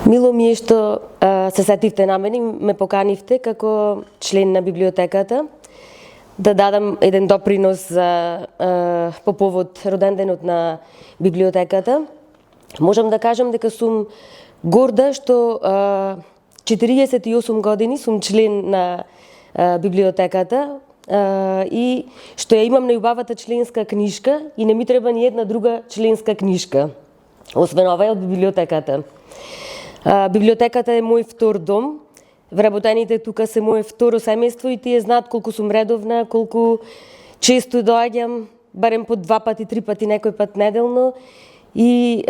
Мило ми е што се сетивте на мене и ме поканивте како член на библиотеката да дадам еден допринос по повод роденденот на библиотеката. Можам да кажам дека сум горда што 48 години сум член на библиотеката и што ја имам најубавата членска книшка и не ми треба ни една друга членска книшка, освен оваа од библиотеката. Библиотеката е мој втор дом. Вработените тука се моје второ семејство и тие знаат колку сум редовна, колку често доаѓам, барем по 2 пати, 3 пати, некој пат неделно. И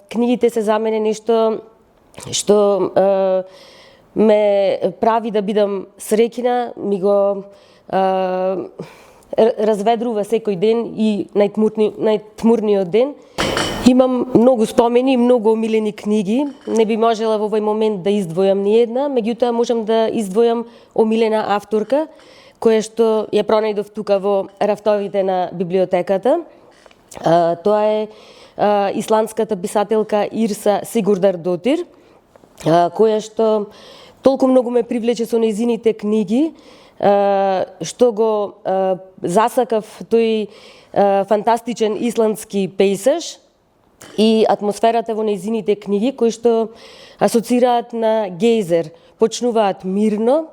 книгите се за мене нешто што ме прави да бидам среќна, ми го разведрува секој ден и најтмурниот ден. Имам многу спомени и многу омилени книги. Не би можела во овој момент да издвојам ни една, меѓутоа можам да издвојам омилена авторка, која што ја пронајдов тука во рафтовите на библиотеката. Тоа е исландската писателка Ирса Сигурдардотир, која што толку многу ме привлече со нејзините книги, што го засакав тој фантастичен исландски пејзаж и атмосферата во нејзините книги, кои што асоцираат на гејзер, почнуваат мирно,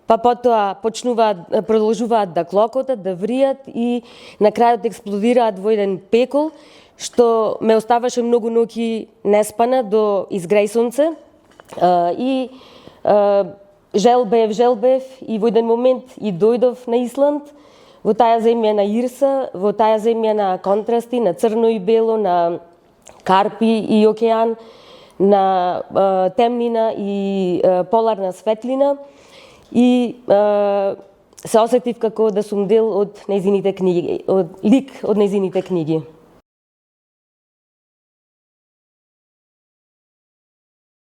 па потоа продолжуваат да клокотат, да вријат и на крајот експлодираат во еден пекол, што ме оставаше многу ноќи неспана до изгреј сонце и желбев и во еден момент и дојдов на Исланд, во таа земја на Ирса, во таа земја на контрасти, на црно и бело, на карпи и океан, на темнина и поларна светлина и се осетив како да сум дел од нејзините книги, лик од нејзините книги.